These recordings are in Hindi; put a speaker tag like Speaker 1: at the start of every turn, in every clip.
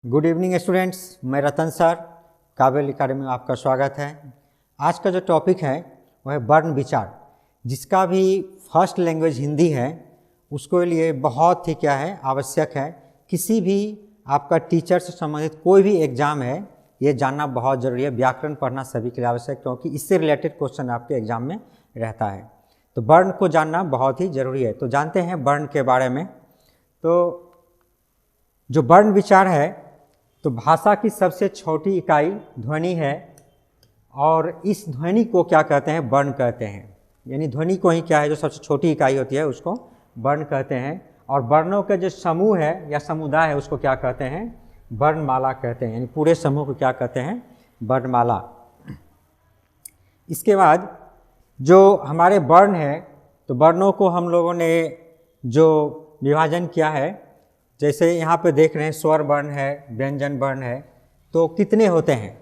Speaker 1: गुड इवनिंग स्टूडेंट्स, मैं रतन सर काबिल अकेडमी में आपका स्वागत है। आज का जो टॉपिक है वह है वर्ण विचार, जिसका भी फर्स्ट लैंग्वेज हिंदी है उसके लिए बहुत ही आवश्यक है। किसी भी आपका टीचर से संबंधित कोई भी एग्ज़ाम है ये जानना बहुत ज़रूरी है। व्याकरण पढ़ना सभी के लिए आवश्यक है क्योंकि इससे रिलेटेड क्वेश्चन आपके एग्ज़ाम में रहता है। तो वर्ण को जानना बहुत ही ज़रूरी है। तो जानते हैं वर्ण के बारे में। तो जो वर्ण विचार है तो भाषा की सबसे छोटी इकाई ध्वनि है और इस ध्वनि को क्या कहते हैं? वर्ण कहते हैं। यानी ध्वनि को ही क्या है, जो सबसे छोटी इकाई होती है उसको वर्ण कहते हैं। और वर्णों के जो समूह है या समुदाय है उसको क्या कहते हैं? वर्णमाला कहते हैं। यानी पूरे समूह को क्या कहते हैं? वर्णमाला। इसके बाद जो हमारे वर्ण है तो वर्णों को हम लोगों ने जो विभाजन किया है, जैसे यहाँ पे देख रहे हैं स्वर वर्ण है, व्यंजन वर्ण है, तो कितने होते हैं?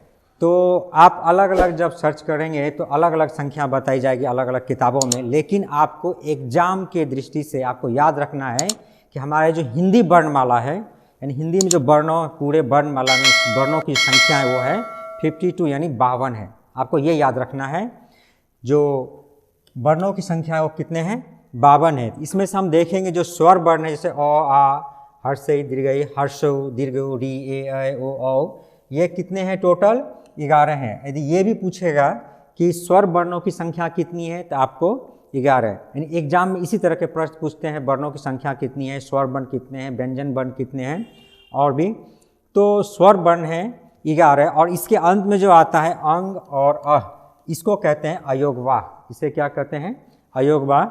Speaker 1: तो आप अलग अलग जब सर्च करेंगे तो अलग अलग संख्या बताई जाएगी अलग अलग किताबों में। लेकिन आपको एग्जाम के दृष्टि से आपको याद रखना है कि हमारे जो हिंदी वर्णमाला है, यानी हिंदी में जो वर्णों पूरे वर्णमाला में वर्णों की संख्या है वो है 52 यानी 52 है। आपको ये याद रखना है जो वर्णों की संख्या है वो कितने हैं? 52 है। इसमें से हम देखेंगे जो स्वर वर्ण है जैसे अ, आ, हर्षई, दीर्घई, हर्षौ, दीर्घौ, री, ए, ऐ, ओ, औ, ये कितने हैं? टोटल 11 हैं। यदि ये भी पूछेगा कि स्वर वर्णों की संख्या कितनी है तो आपको 11। यानी एग्जाम में इसी तरह के प्रश्न पूछते हैं, वर्णों की संख्या कितनी है, स्वर वर्ण कितने हैं, व्यंजन वर्ण कितने हैं और भी। तो स्वर वर्ण है 11 और इसके अंत में जो आता है अंग और अह, इसको कहते हैं अयोगवाह। इसे क्या कहते हैं? अयोगवाह।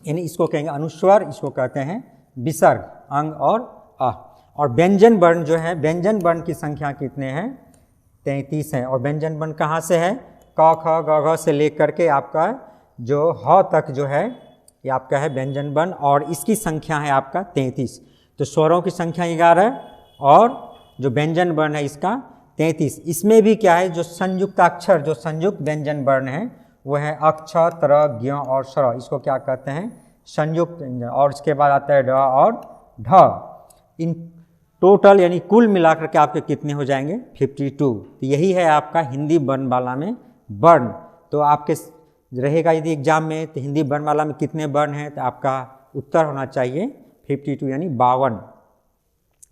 Speaker 1: यानी इसको कहेंगे अनुस्वर, इसको कहते हैं विसर्ग, अंग और अ। और व्यंजन वर्ण जो है, व्यंजन वर्ण की संख्या कितने हैं? 33 है। और व्यंजन वर्ण कहाँ से है? क, ख, ग, घ से लेकर के आपका जो ह तक जो है ये आपका है व्यंजन वर्ण और इसकी संख्या है आपका 33। तो स्वरों की संख्या 11 और जो व्यंजन वर्ण है इसका 33। इसमें भी क्या है, जो संयुक्ताक्षर जो संयुक्त व्यंजन वर्ण है वो है अक्ष, त्र, ज्ञ और स्वर। इसको क्या कहते हैं? संयुक्त व्यंजन। और इसके बाद आता है ड और ढ। इन टोटल यानी कुल मिलाकर के आपके कितने हो जाएंगे? 52। तो यही है आपका हिंदी वर्णमाला में वर्ण। तो आपके रहेगा यदि एग्जाम में तो हिंदी वर्णमाला में कितने वर्ण हैं, तो आपका उत्तर होना चाहिए 52 यानी 52।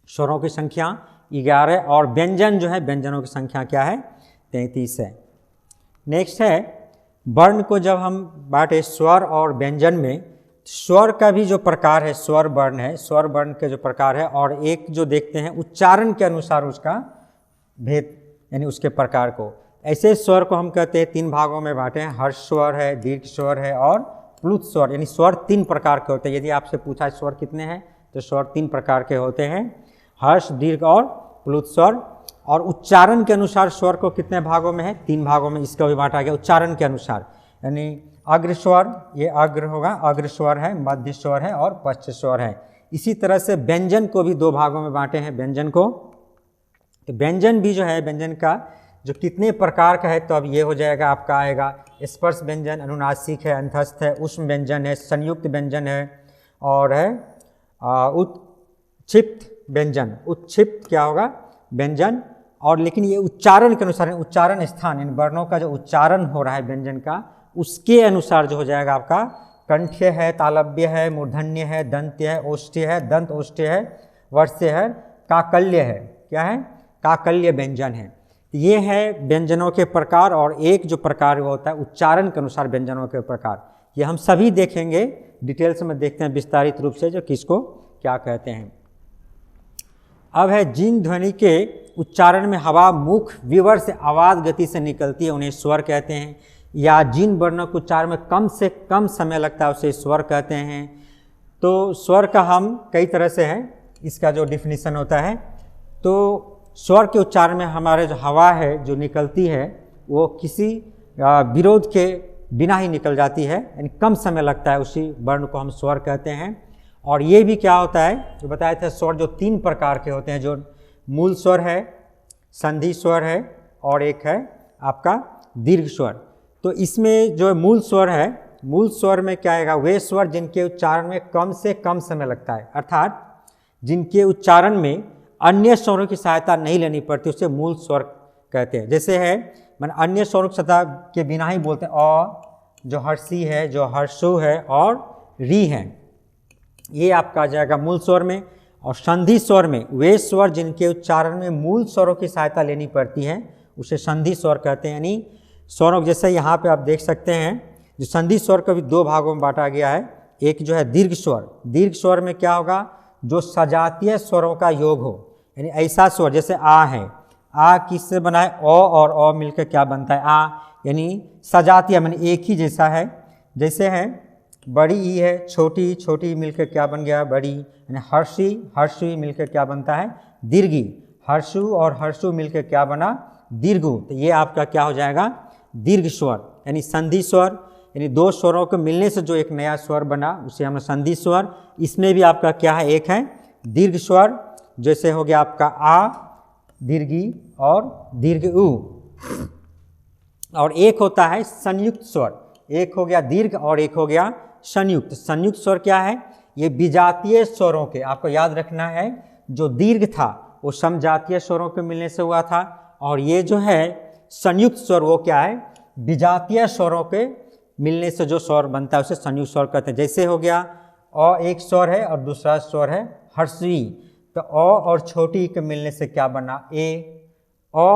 Speaker 1: स्वरों की संख्या 11 और व्यंजन जो है व्यंजनों की संख्या क्या है? 33 है। नेक्स्ट है वर्ण को जब हम बांटे स्वर और व्यंजन में, स्वर का भी जो प्रकार है स्वर वर्ण है, स्वर वर्ण के जो प्रकार है और एक जो देखते हैं उच्चारण के अनुसार उसका भेद यानी उसके प्रकार को। ऐसे स्वर को हम कहते हैं 3 भागों में बांटे हैं। हर्ष स्वर है, दीर्घ स्वर है और प्लुत स्वर। यानी स्वर 3 प्रकार के होते हैं। यदि आपसे पूछा स्वर कितने हैं तो स्वर 3 प्रकार के होते हैं, हर्ष, दीर्घ और प्लुत स्वर। और उच्चारण के अनुसार स्वर को कितने भागों में है? 3 भागों में इसका भी बांटा गया उच्चारण के अनुसार। यानी अग्र स्वर, ये अग्र होगा, अग्र स्वर है, मध्य स्वर है और पश्च स्वर है। इसी तरह से व्यंजन को भी 2 भागों में बांटे हैं व्यंजन को। तो व्यंजन भी जो है व्यंजन का जो कितने प्रकार का है, तो अब ये हो जाएगा आपका आएगा स्पर्श व्यंजन, अनुनासिक है, अंतस्थ है, उष्म व्यंजन है, संयुक्त व्यंजन है और है उत्क्षिप्त व्यंजन। उत्क्षिप्त क्या होगा? व्यंजन। और लेकिन ये उच्चारण के अनुसार, उच्चारण स्थान इन वर्णों का जो उच्चारण हो रहा है व्यंजन का उसके अनुसार जो हो जाएगा आपका कंठ्य है, तालव्य है, मूर्धन्य है, दंत्य है, ओष्ठ्य है, दंत ओष्ठ्य है, वर्ष्य है, काकल्य है। क्या है? काकल्य व्यंजन है। ये है व्यंजनों के प्रकार। और एक जो प्रकार होता है उच्चारण के अनुसार व्यंजनों के प्रकार, ये हम सभी देखेंगे डिटेल्स में, देखते हैं विस्तारित रूप से जो किसको क्या कहते हैं। अब है जिन ध्वनि के उच्चारण में हवा मुख विवर से आवाज़ गति से निकलती है उन्हें स्वर कहते हैं, या जिन वर्णों के उच्चारण में कम से कम समय लगता है उसे स्वर कहते हैं। तो स्वर का हम कई तरह से है, इसका जो डिफिनीशन होता है, तो स्वर के उच्चारण में हमारे जो हवा है जो निकलती है वो किसी विरोध के बिना ही निकल जाती है, यानी कम समय लगता है, उसी वर्ण को हम स्वर कहते हैं। और ये भी क्या होता है जो बताया था, स्वर जो 3 प्रकार के होते हैं, जो मूल स्वर है, संधि स्वर है और एक है आपका दीर्घ स्वर। तो इसमें जो मूल स्वर है, मूल स्वर में क्या आएगा? वे स्वर जिनके उच्चारण में कम से कम समय लगता है, अर्थात जिनके उच्चारण में अन्य स्वरों की सहायता नहीं लेनी पड़ती, उसे मूल स्वर कहते हैं। जैसे है मैंने अन्य स्वरों की सहायता के बिना ही बोलते हैं, अ जो हर्षी है, जो हर्षु है और री है, ये आपका आ जाएगा मूल स्वर में। और संधि स्वर में वे स्वर जिनके उच्चारण में मूल स्वरों की सहायता लेनी पड़ती है उसे संधि स्वर कहते हैं। यानी स्वरों जैसे यहाँ पे आप देख सकते हैं, जो संधि स्वर को भी दो भागों में बांटा गया है। एक जो है दीर्घ स्वर, दीर्घ स्वर में क्या होगा, जो सजातीय स्वरों का योग हो, यानी ऐसा स्वर जैसे आ है, आ किससे बना है, ओ और ओ मिलकर क्या बनता है, आ, यानी सजातीय माने एक ही जैसा है। जैसे है बड़ी ई है, छोटी छोटी मिलकर क्या बन गया, बड़ी, यानी हर्षी हर्षी मिलकर क्या बनता है, दीर्घी, हर्षु और हर्षु मिलकर क्या बना, दीर्घु। तो ये आपका क्या हो जाएगा, दीर्घ स्वर, यानी संधि स्वर, यानी दो स्वरों के मिलने से जो एक नया स्वर बना उसे हम संधि स्वर। इसमें भी आपका क्या है, एक है दीर्घ स्वर, जैसे हो गया आपका आ दीर्घी और दीर्घ उ। और एक होता है संयुक्त स्वर, एक हो गया दीर्घ और एक हो गया संयुक्त। संयुक्त स्वर क्या है, ये विजातीय स्वरों के, आपको याद रखना है, जो दीर्घ था वो समजातीय स्वरों के मिलने से हुआ था, और ये जो है संयुक्त स्वर वो क्या है, विजातीय स्वरों के मिलने से जो स्वर बनता है उसे संयुक्त स्वर कहते हैं। जैसे हो गया अ एक स्वर है और दूसरा स्वर है हर्षवी, तो अ और छोटी के मिलने से क्या बना, ए, अ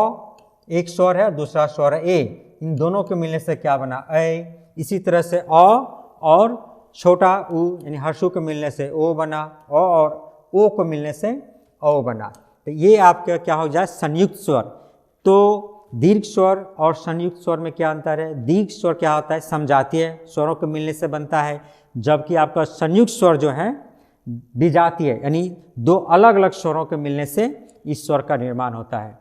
Speaker 1: एक स्वर है और दूसरा स्वर है ए, इन दोनों के मिलने से क्या बना, ऐ। इसी तरह से अ और छोटा उ यानी हर्षु के मिलने से ओ बना, अ और ओ को मिलने से ओ बना। तो ये आपका क्या हो जाए, संयुक्त स्वर। तो दीर्घ स्वर और संयुक्त स्वर में क्या अंतर है, दीर्घ स्वर क्या होता है, समजातीय स्वरों के मिलने से बनता है, जबकि आपका संयुक्त स्वर जो है विजातीय, यानी दो अलग अलग स्वरों के मिलने से इस स्वर का निर्माण होता है।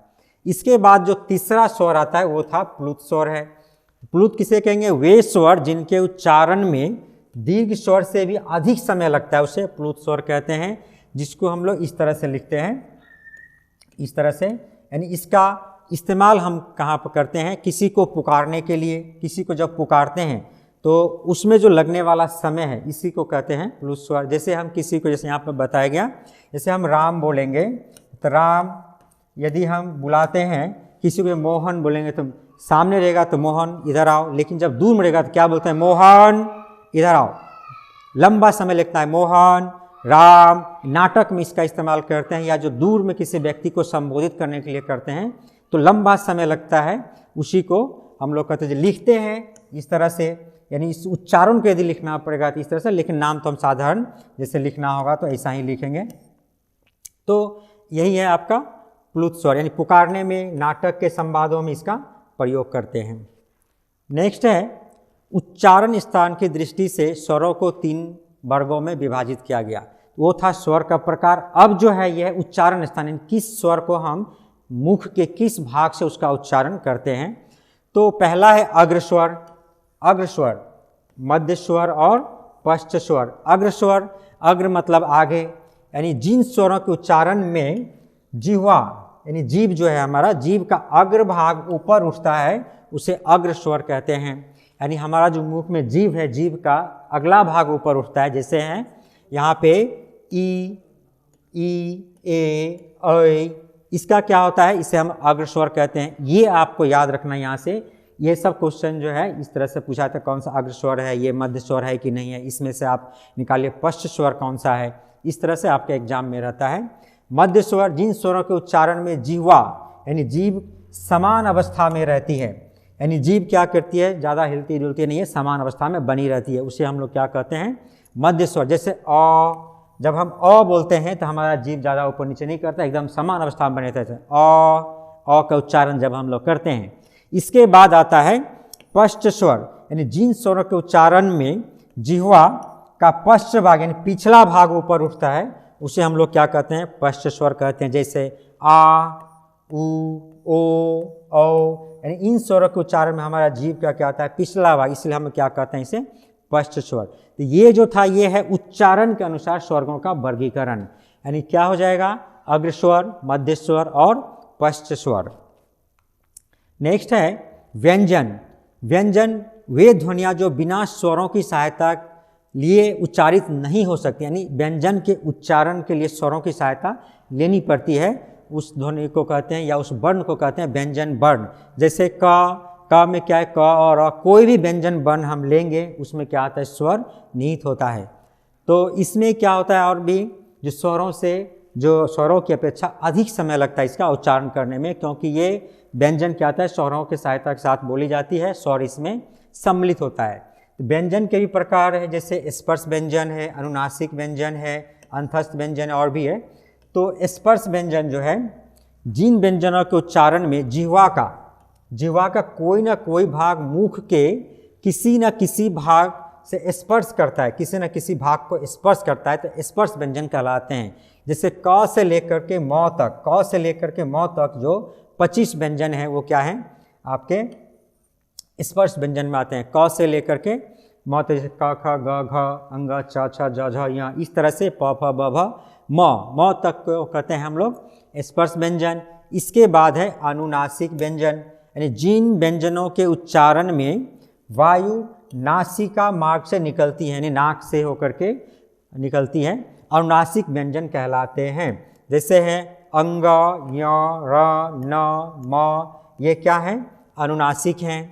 Speaker 1: इसके बाद जो तीसरा स्वर आता है वो था प्लुत स्वर है। प्लुत किसे कहेंगे, वे स्वर जिनके उच्चारण में दीर्घ स्वर से भी अधिक समय लगता है उसे प्लुत स्वर कहते हैं, जिसको हम लोग इस तरह से लिखते हैं, इस तरह से। यानी इसका इस्तेमाल हम कहाँ पर करते हैं, किसी को पुकारने के लिए, किसी को जब पुकारते हैं तो उसमें जो लगने वाला समय है इसी को कहते हैं प्लुत स्वर। जैसे हम किसी को, जैसे यहाँ पर बताया गया, जैसे हम राम बोलेंगे तो राम, यदि हम बुलाते हैं किसी को, मोहन बोलेंगे तो सामने रहेगा तो मोहन इधर आओ, लेकिन जब दूर में रहेगा तो क्या बोलते हैं, मोहन इधर आओ, लंबा समय लगता है, मोहन राम। नाटक में इसका इस्तेमाल करते हैं, या जो दूर में किसी व्यक्ति को संबोधित करने के लिए करते हैं तो लंबा समय लगता है, उसी को हम लोग कहते हैं। लिखते हैं इस तरह से, यानी इस उच्चारण को यदि लिखना पड़ेगा तो इस तरह से, लेकिन नाम तो हम साधारण जैसे लिखना होगा तो ऐसा ही लिखेंगे। तो यही है आपका प्लुत स्वर, यानी पुकारने में, नाटक के संवादों में इसका प्रयोग करते हैं। नेक्स्ट है उच्चारण स्थान की दृष्टि से स्वरों को 3 वर्गों में विभाजित किया गया। वो था स्वर का प्रकार। अब जो है यह उच्चारण स्थान, किस स्वर को हम मुख के किस भाग से उसका उच्चारण करते हैं। तो पहला है अग्रस्वर, अग्रस्वर, मध्य स्वर और पश्च स्वर। अग्रस्वर, अग्र मतलब आगे, यानी जिन स्वरों के उच्चारण में जिह्वा यानी जीभ जो है हमारा, जीभ का अग्र भाग ऊपर उठता है उसे अग्र स्वर कहते हैं। यानी हमारा जो मुख में जीभ है, जीभ का अगला भाग ऊपर उठता है। जैसे हैं यहाँ पे ई, ए, ऐ, इसका क्या होता है, इसे हम अग्र स्वर कहते हैं। ये आपको याद रखना यहाँ से, ये सब क्वेश्चन जो है इस तरह से पूछा था, कौन सा अग्र स्वर है, ये मध्य स्वर है कि नहीं है, इसमें से आप निकालिए पश्च स्वर कौन सा है। इस तरह से आपके एग्जाम में रहता है। मध्य स्वर, जिन स्वरों के उच्चारण में जिह्वा यानी जीभ समान अवस्था में रहती है, यानी जीभ क्या करती है, ज़्यादा हिलती डुलती नहीं है, समान अवस्था में बनी रहती है, उसे हम लोग क्या कहते हैं, मध्य स्वर। जैसे अ, जब हम अ बोलते हैं तो हमारा जीभ ज़्यादा ऊपर नीचे नहीं करता, एकदम समान अवस्था में बने रहते हैं। अ का उच्चारण जब हम लोग करते हैं। इसके बाद आता है पश्च स्वर, यानी जिन स्वरों के उच्चारण में जिह्वा का पश्च भाग यानी पिछला भाग ऊपर उठता है उसे हम लोग क्या कहते हैं, पश्च स्वर कहते हैं। जैसे आ, उ, ओ, औ, यानी इन स्वरों के उच्चारण में हमारा जीभ का क्या होता है, पिछला भाग, इसलिए हम क्या कहते हैं इसे पश्च स्वर। तो ये जो था ये है उच्चारण के अनुसार स्वर्गों का वर्गीकरण, यानी क्या हो जाएगा, अग्र स्वर, मध्य स्वर और पश्च स्वर। नेक्स्ट है व्यंजन। व्यंजन वे ध्वनियाँ जो बिना स्वरों की सहायता लिए उच्चारित नहीं हो सकती, यानी व्यंजन के उच्चारण के लिए स्वरों की सहायता लेनी पड़ती है उस ध्वनि को कहते हैं या उस वर्ण को कहते हैं व्यंजन वर्ण। जैसे क में क्या है, क और अ, कोई भी व्यंजन वर्ण हम लेंगे उसमें क्या आता है, स्वर निहित होता है। तो इसमें क्या होता है, और भी जो स्वरों की अपेक्षा अधिक समय लगता है इसका उच्चारण करने में, क्योंकि ये व्यंजन क्या होता है, स्वरों की सहायता के साथ बोली जाती है, स्वर इसमें सम्मिलित होता है। तो व्यंजन के भी प्रकार है, जैसे स्पर्श व्यंजन है, अनुनासिक व्यंजन है, अंतस्थ व्यंजन और भी है। तो स्पर्श व्यंजन जो है, जिन व्यंजनों के उच्चारण में जिह्वा का कोई ना कोई भाग मुख के किसी न किसी भाग से स्पर्श करता है, किसी न किसी भाग को स्पर्श करता है, तो स्पर्श व्यंजन कहलाते हैं। जैसे क से लेकर के म तक जो 25 व्यंजन हैं वो क्या हैं, आपके स्पर्श व्यंजन में आते हैं। क से लेकर के म तक, जैसे क ख ग घ अंग च छ ज झ य, इस तरह से प फ ब भ म तक को कहते हैं हम लोग स्पर्श व्यंजन। इसके बाद है अनुनासिक व्यंजन, यानी जिन व्यंजनों के उच्चारण में वायु नासिका मार्ग से निकलती है, यानी नाक से होकर के निकलती है, अनुनासिक व्यंजन कहलाते हैं। जैसे है अंग, य, र, न, म, ये क्या है, अनुनासिक हैं।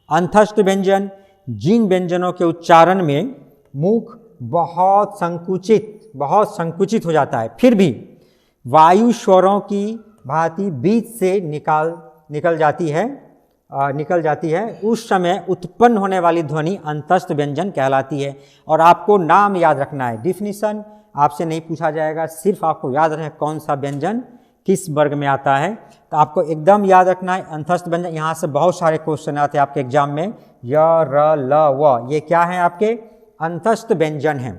Speaker 1: अंतस्थ व्यंजन, जिन व्यंजनों के उच्चारण में मुख बहुत संकुचित हो जाता है, फिर भी वायु स्वरों की भांति बीच से निकल जाती है, उस समय उत्पन्न होने वाली ध्वनि अंतस्थ व्यंजन कहलाती है। और आपको नाम याद रखना है, डिफिनीशन आपसे नहीं पूछा जाएगा, सिर्फ आपको याद रखना है कौन सा व्यंजन किस वर्ग में आता है। तो आपको एकदम याद रखना है अंतस्थ व्यंजन। यहाँ से बहुत सारे क्वेश्चन आते हैं आपके एग्जाम में, य, र, ल, व, ये क्या है, आपके अंतस्थ व्यंजन हैं।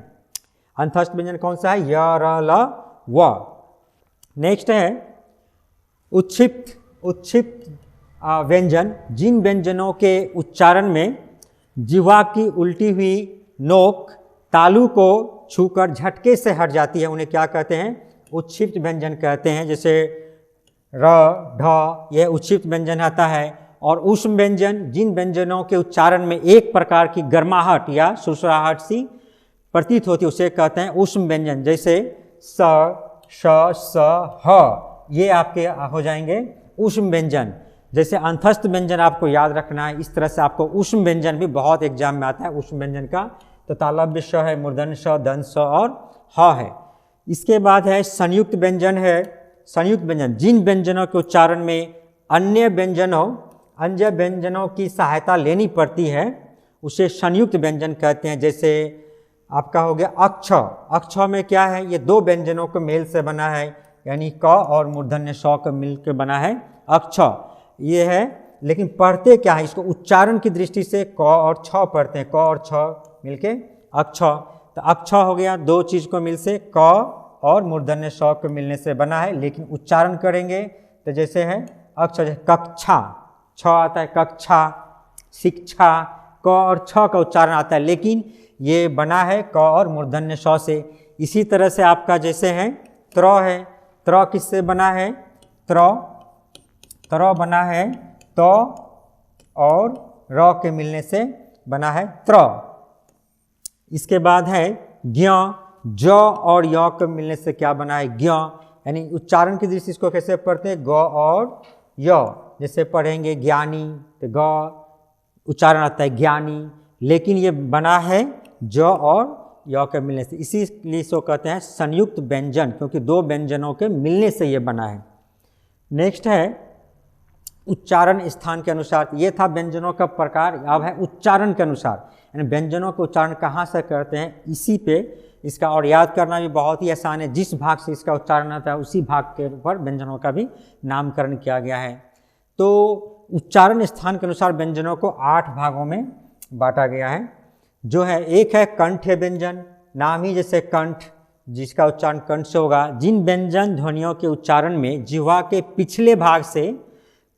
Speaker 1: अंतस्थ व्यंजन कौन सा है, य, र, ल, व। नेक्स्ट है उत्क्षिप्त व्यंजन, जिन व्यंजनों के उच्चारण में जिह्वा की उल्टी हुई नोक तालु को छूकर झटके से हट जाती है, उन्हें क्या कहते हैं, उत्क्षिप्त व्यंजन कहते हैं। जैसे र, ढ, यह उत्क्षिप्त व्यंजन आता है। और ऊष्म व्यंजन, जिन व्यंजनों के उच्चारण में एक प्रकार की गर्माहट या सुसराहट सी प्रतीत होती है, उसे कहते हैं ऊष्म व्यंजन। जैसे स, श, स, ह, ये आपके हो जाएंगे ऊष्म व्यंजन। जैसे अंतस्थ व्यंजन आपको याद रखना है, इस तरह से आपको ऊष्म व्यंजन भी बहुत एग्जाम में आता है ऊष्म व्यंजन का। तो तालव्य श है, मूर्धन्य श, दंत स और ह है। इसके बाद है संयुक्त व्यंजन है। संयुक्त व्यंजन, जिन व्यंजनों के उच्चारण में अन्य व्यंजनों की सहायता लेनी पड़ती है, उसे संयुक्त व्यंजन कहते हैं। जैसे आपका हो गया अक्ष में क्या है, ये दो व्यंजनों के मेल से बना है, यानी क और मूर्धन्य श के मिल के बना है अक्ष, ये है। लेकिन पढ़ते क्या है, इसको उच्चारण की दृष्टि से क और छ पढ़ते हैं, क और छ मिलके अक्ष। तो अक्ष हो गया दो चीज को मिल से, क और मूर्धन्य श के मिलने से बना है। लेकिन उच्चारण करेंगे तो जैसे है अक्ष, कक्षा, छ आता है, कक्षा, शिक्षा, क और छ का उच्चारण आता है, लेकिन ये बना है क और मूर्धन्य श से। इसी तरह से आपका जैसे है है, त्र किससे बना है, त्र बना है त और र के मिलने से बना है त्र। इसके बाद है ज्ञ, ज और य के मिलने से क्या बना है, ज्ञ, यानी उच्चारण की दृष्टि इसको कैसे पढ़ते हैं, ग और य। जैसे पढ़ेंगे ज्ञानी, तो ग उच्चारण आता है ज्ञानी, लेकिन ये बना है ज और य के मिलने से, इसीलिए इसको कहते हैं संयुक्त व्यंजन, क्योंकि दो व्यंजनों के मिलने से ये बना है। नेक्स्ट है उच्चारण स्थान के अनुसार, ये था व्यंजनों का प्रकार। अब है उच्चारण के अनुसार, यानी व्यंजनों का उच्चारण कहाँ से करते हैं, इसी पे इसका और याद करना भी बहुत ही आसान है। जिस भाग से इसका उच्चारण आता है उसी भाग के ऊपर व्यंजनों का भी नामकरण किया गया है। तो उच्चारण स्थान के अनुसार व्यंजनों को 8 भागों में बांटा गया है। जो है एक है कंठ्य व्यंजन, नाम ही जैसे कंठ, जिसका उच्चारण कंठ से होगा। जिन व्यंजन ध्वनियों के उच्चारण में जिह्वा के पिछले भाग से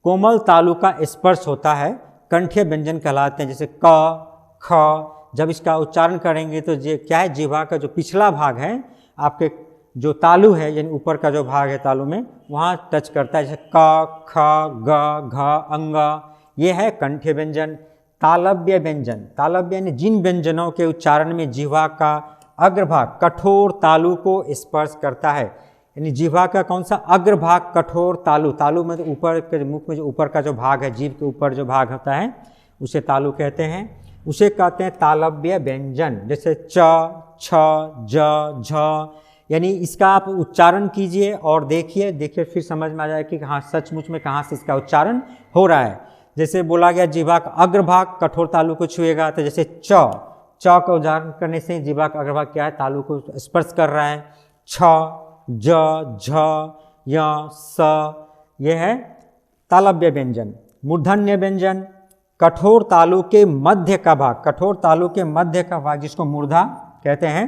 Speaker 1: कोमल तालु का स्पर्श होता है, कंठ्य व्यंजन कहलाते हैं। जैसे क, ख, जब इसका उच्चारण करेंगे तो ये क्या है, जिह्वा का जो पिछला भाग है, आपके जो तालु है, यानी ऊपर का जो भाग है तालु में, वहाँ टच करता है। जैसे क, ख, ग, घ, अंग, ये है कंठ्य व्यंजन। तालव्य व्यंजन, तालव्य यानी जिन व्यंजनों के उच्चारण में जिह्वा का अग्रभाग कठोर तालु को स्पर्श करता है, यानी जिह्वा का कौन सा अग्रभाग कठोर तालु, तालु में तो ऊपर के मुख में जो ऊपर का जो भाग है, जीभ के ऊपर जो भाग होता है उसे तालु कहते हैं। उसे कहते हैं तालव्य व्यंजन, जैसे च, छ, ज, झ। यानी इसका आप उच्चारण कीजिए और देखिए फिर समझ में आ जाए कि हाँ सचमुच में कहाँ से इसका उच्चारण हो रहा है। जैसे बोला गया जिह्वा का अग्रभाग कठोर तालु को छुएगा, तो जैसे च का उच्चारण करने से जिह्वा का अग्रभाग क्या है, तालु को स्पर्श कर रहा है। छ, ज, झ, य, स, यह है तालव्य व्यंजन। मूर्धन्य व्यंजन कठोर तालु के मध्य का भाग, कठोर तालु के मध्य का भाग जिसको मूर्धा कहते हैं।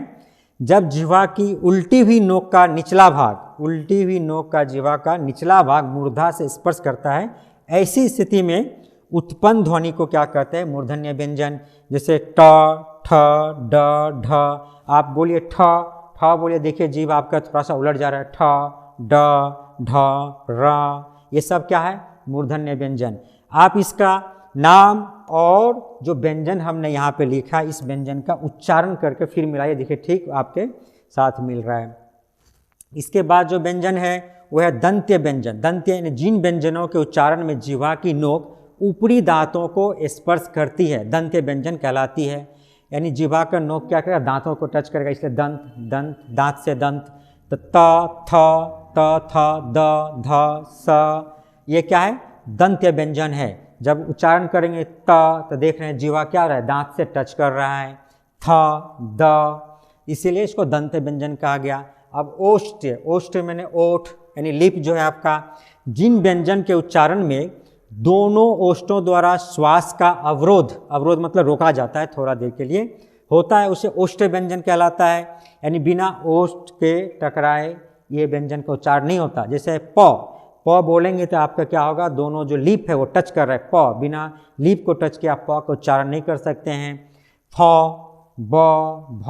Speaker 1: जब जिह्वा की उल्टी हुई नोक का निचला भाग, उल्टी हुई नोक का जिह्वा का निचला भाग मूर्धा से स्पर्श करता है, ऐसी स्थिति में उत्पन्न ध्वनि को क्या कहते हैं, मूर्धन्य व्यंजन। जैसे ट, ठ, ड, ढ। आप बोलिए ठ, ठ बोलिए, देखिए जीभ आपका थोड़ा सा उलट जा रहा है। ठ, ड, ढ, र, ये सब क्या है, मूर्धन्य व्यंजन। आप इसका नाम और जो व्यंजन हमने यहाँ पे लिखा है, इस व्यंजन का उच्चारण करके फिर मिलाइए, देखिए ठीक आपके साथ मिल रहा है। इसके बाद जो व्यंजन है वह है दंत्य व्यंजन। दंत्य यानी जिन व्यंजनों के उच्चारण में जिह्वा की नोक ऊपरी दांतों को स्पर्श करती है, दंत्य व्यंजन कहलाती है। यानी जिह्वा का नोक क्या करेगा, दांतों को टच करेगा, इसलिए दंत, दंत, दांत से दंत। तो त, थ, द, ध, स, ये क्या है, दंत्य व्यंजन है। जब उच्चारण करेंगे त, तो देख रहे हैं जिह्वा क्या हो रहा है, दांत से टच कर रहा है। थ, द, इसीलिए इसको दंत्य व्यंजन कहा गया। अब ओष्ठ्य, ओष्ठ्य मैंने ओठ यानी लिप जो है आपका, जिन व्यंजन के उच्चारण में दोनों ओष्ठों द्वारा श्वास का अवरोध, अवरोध मतलब रोका जाता है थोड़ा देर के लिए, होता है, उसे ओष्ठ्य व्यंजन कहलाता है। यानी बिना ओष्ठ के टकराए ये व्यंजन का उच्चारण नहीं होता। जैसे प बोलेंगे तो आपका क्या होगा, दोनों जो लिप है वो टच कर रहा है। प, बिना लिप को टच किए आप प का उच्चारण नहीं कर सकते हैं। फ, ब, भ,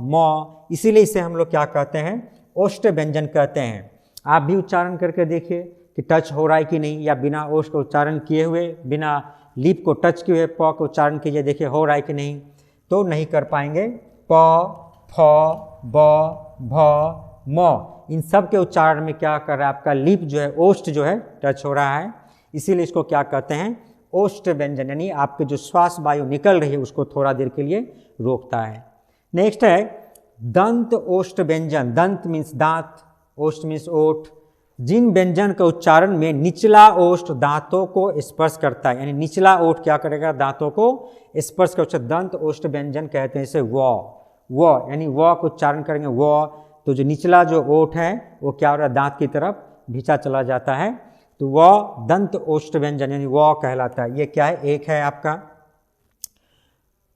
Speaker 1: म, इसीलिए इसे हम लोग क्या कहते हैं, ओष्ठ्य व्यंजन कहते हैं। आप भी उच्चारण करके देखिए कि टच हो रहा है कि नहीं, या बिना ओष्ठ का उच्चारण किए हुए, बिना लिप को टच किए हुए प का उच्चारण कीजिए, देखिए हो रहा है कि नहीं, तो नहीं कर पाएंगे। प, फ, ब, भ, म, इन सब के उच्चारण में क्या कर रहा है, आपका लिप जो है, ओष्ठ जो है टच हो रहा है, इसीलिए इसको क्या कहते हैं, ओष्ठ्य व्यंजन। यानी आपके जो श्वास वायु निकल रही है उसको थोड़ा देर के लिए रोकता है। नेक्स्ट है दंत ओष्ठ व्यंजन। दंत मीन्स दांत, ओष्ठ मीन्स ओठ। जिन व्यंजन का उच्चारण में निचला ओष्ठ दांतों को स्पर्श करता है, यानी निचला ओठ क्या करेगा, दांतों को स्पर्श कर, दंत ओष्ठ व्यंजन कहते हैं इसे। व यानी व को उच्चारण करेंगे व, तो जो निचला जो ओठ है वो क्या हो रहा है, दांत की तरफ भींचा चला जाता है, तो व दंत ओष्ठ व्यंजन यानी व कहलाता है। ये क्या है, एक है आपका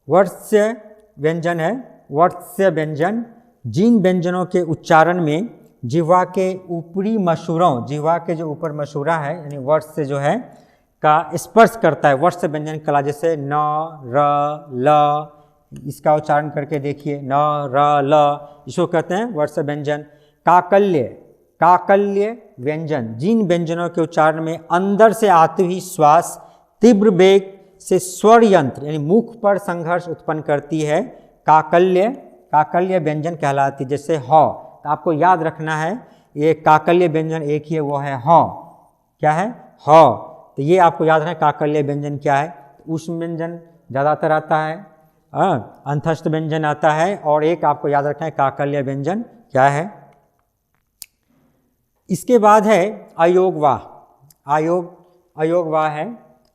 Speaker 1: वर्त्स्य व्यंजन है। वर्त्स्य व्यंजन जिन व्यंजनों के उच्चारण में जिह्वा के ऊपरी मसूरों, जिह्वा के जो ऊपर मसूरा है यानी वर्त्स्य जो है का स्पर्श करता है, वर्त्स्य व्यंजन कला। जैसे न, र, ल, इसका उच्चारण करके देखिए, न, र, ल, इसको कहते हैं वर्त्स्य व्यंजन। काकल्य, काकल्य व्यंजन जिन व्यंजनों के उच्चारण में अंदर से आती हुई श्वास तीव्र वेग से स्वर यंत्र यानी मुख पर संघर्ष उत्पन्न करती है, काकल्य, काकल्य व्यंजन कहलाती है। जैसे ह, तो आपको याद रखना है ये काकल्य व्यंजन एक ही है, वो है ह। क्या है, ह, तो ये आपको याद रखना है काकल्य व्यंजन क्या है। उष्ण व्यंजन ज़्यादातर आता है, अंतस्थ व्यंजन आता है, और एक आपको याद रखना है काकल्य व्यंजन क्या है। इसके बाद है अयोगवाह। अयोगवाह है।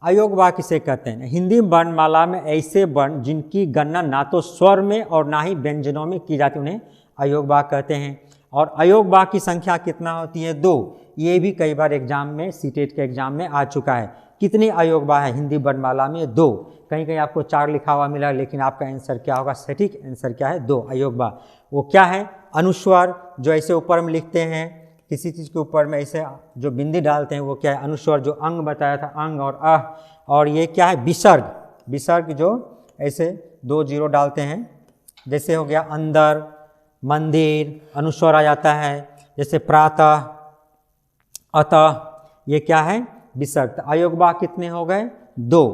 Speaker 1: अयोगवाह किसे कहते हैं, हिंदी वर्णमाला में ऐसे वर्ण जिनकी गणना ना तो स्वर में और ना ही व्यंजनों में की जाती, उन्हें अयोगवाह कहते हैं। और अयोगवाह की संख्या कितना होती है, 2। ये भी कई बार एग्जाम में, सीटेट के एग्जाम में आ चुका है। कितने अयोगवाह है हिंदी वर्णमाला में, 2। कहीं कहीं आपको 4 लिखा हुआ मिला, लेकिन आपका आंसर क्या होगा, सटीक आंसर क्या है, 2 अयोगवाह। वो क्या है, अनुस्वर जो ऐसे ऊपर में लिखते हैं, किसी चीज़ के ऊपर में ऐसे जो बिंदी डालते हैं वो क्या है, अनुस्वर। जो अंग बताया था, अंग और अह। और ये क्या है, विसर्ग, विसर्ग जो ऐसे 2 जीरो डालते हैं, जैसे हो गया अंदर, मंदिर, अनुस्वर आ जाता है। जैसे प्रातः, अतः, ये क्या है, विसर्ग। अयोगवाह कितने हो गए, 2,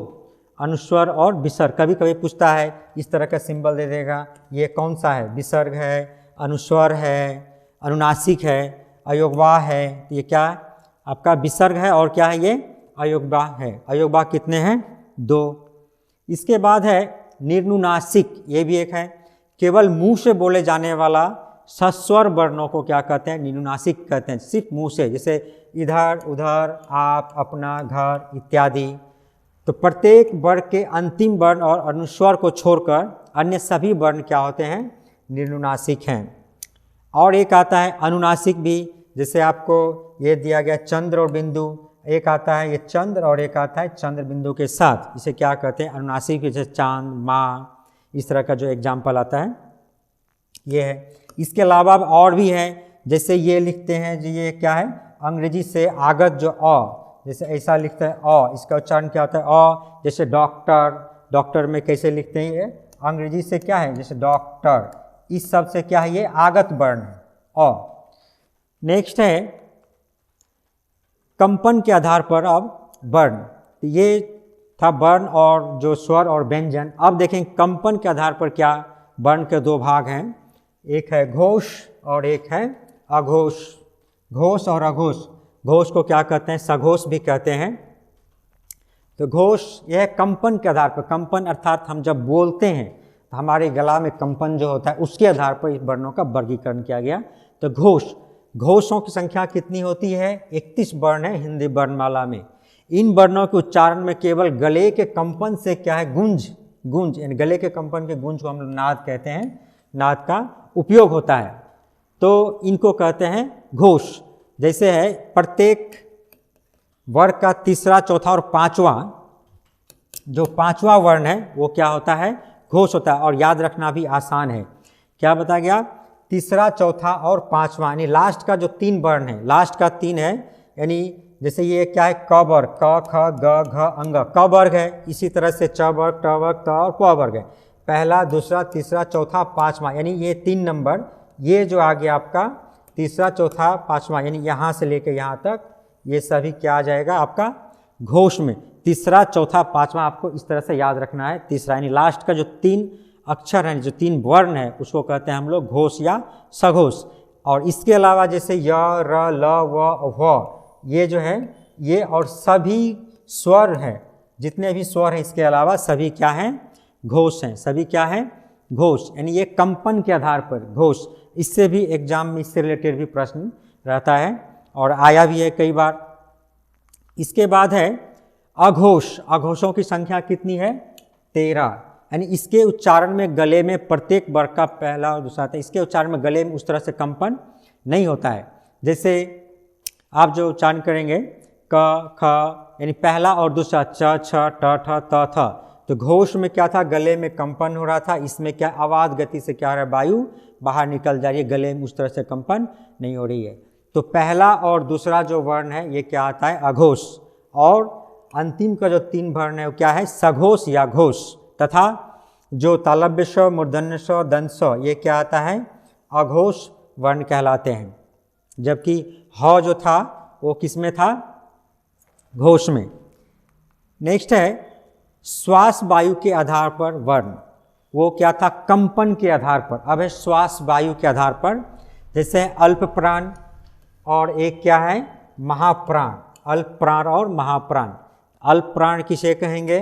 Speaker 1: अनुस्वर और विसर्ग। कभी कभी पूछता है, इस तरह का सिंबल दे देगा, ये कौन सा है, विसर्ग है, अनुस्वर है, अनुनासिक है, अयोगवाह है, ये क्या है आपका विसर्ग है, और क्या है ये अयोगवाह है। अयोगवाह कितने हैं 2। इसके बाद है निर्नुनासिक, ये भी एक है, केवल मुंह से बोले जाने वाला सस्वर वर्णों को क्या कहते हैं निर्नुनासिक कहते हैं, सिर्फ मुंह से, जैसे इधर उधर आप अपना घर इत्यादि। तो प्रत्येक वर्ण के अंतिम वर्ण और अनुस्वर को छोड़कर अन्य सभी वर्ण क्या होते हैं निर्नुनासिक हैं। और एक आता है अनुनासिक भी, जैसे आपको ये दिया गया चंद्र और बिंदु, एक आता है ये चंद्र और एक आता है चंद्र बिंदु के साथ, इसे क्या कहते हैं अनुनासिक, जैसे चांद माँ, इस तरह का जो एग्जाम्पल आता है ये है। इसके अलावा और भी है, जैसे ये लिखते हैं जी, ये क्या है अंग्रेजी से आगत जो अ, जैसे ऐसा लिखते हैं अ, इसका उच्चारण क्या होता है अ। जैसे डॉक्टर, डॉक्टर में कैसे लिखते हैं ये अंग्रेजी से क्या है जैसे डॉक्टर, इस सब से क्या है ये आगत वर्ण है अ। नेक्स्ट है कंपन के आधार पर अब वर्ण, ये था वर्ण और जो स्वर और व्यंजन। अब देखें कंपन के आधार पर क्या वर्ण के 2 भाग हैं, एक है घोष और एक है अघोष। घोष और अघोष, घोष को क्या कहते हैं सघोष भी कहते हैं। तो घोष यह कंपन के आधार पर, कंपन अर्थात हम जब बोलते हैं तो हमारे गला में कंपन जो होता है उसके आधार पर इस वर्णों का वर्गीकरण किया गया। तो घोष, घोषों की संख्या कितनी होती है 31 वर्ण है हिंदी वर्णमाला में। इन वर्णों के उच्चारण में केवल गले के कंपन से क्या है गूंज, गूंज यानी गले के कंपन के गूंज को हम लोग नाद कहते हैं, नाद का उपयोग होता है, तो इनको कहते हैं घोष। जैसे है प्रत्येक वर्ग का तीसरा चौथा और पांचवा, जो पांचवा वर्ण है वो क्या होता है घोष होता है। और याद रखना भी आसान है, क्या बताया गया तीसरा चौथा और पांचवा, यानी लास्ट का जो 3 वर्ण है, लास्ट का 3 है, यानी जैसे ये क्या है क वर्ग, क ख ग घ अंग, क वर्ग है, इसी तरह से च वर्ग ट वर्ग त और प वर्ग है, पहला दूसरा तीसरा चौथा पांचवा, यानी ये 3 नंबर, ये जो आ गया आपका तीसरा चौथा पांचवा, यानी यहाँ से लेकर यहाँ तक ये सभी क्या आ जाएगा आपका घोष में। तीसरा चौथा पांचवा आपको इस तरह से याद रखना है। तीसरा यानी लास्ट का जो 3 अक्षर हैं, जो 3 वर्ण है उसको कहते हैं हम लोग घोष या सघोष। और इसके अलावा जैसे य र ल व व, ये जो है ये और सभी स्वर हैं, जितने भी स्वर हैं इसके अलावा सभी क्या हैं घोष हैं, सभी क्या हैं घोष, यानी ये कंपन के आधार पर घोष। इससे भी एग्जाम में इससे रिलेटेड भी प्रश्न रहता है और आया भी है कई बार। इसके बाद है अघोष, अघोषों की संख्या कितनी है 13, यानी इसके उच्चारण में गले में प्रत्येक वर्ग का पहला और दूसरा था, इसके उच्चारण में गले में उस तरह से कंपन नहीं होता है। जैसे आप जो उच्चारण करेंगे क ख, यानी पहला और दूसरा च छ ट ठ त थ, तो घोष में क्या था गले में कंपन हो रहा था, इसमें क्या आवाज गति से क्या हो रहा है वायु बाहर निकल जा रही है, गले में उस तरह से कंपन नहीं हो रही है। तो पहला और दूसरा जो वर्ण है ये क्या आता है अघोष, और अंतिम का जो 3 वर्ण है वो क्या है सघोष या घोष। तथा जो तालव्य स, मूर्धन्य स, दंत स, ये क्या आता है अघोष वर्ण कहलाते हैं, जबकि ह जो था वो किस में था घोष में। नेक्स्ट है श्वास वायु के आधार पर वर्ण, वो क्या था कंपन के आधार पर। अब है श्वास वायु के आधार पर, जैसे अल्प प्राण और एक क्या है महाप्राण, अल्प प्राण और महाप्राण। अल्प प्राण किसे कहेंगे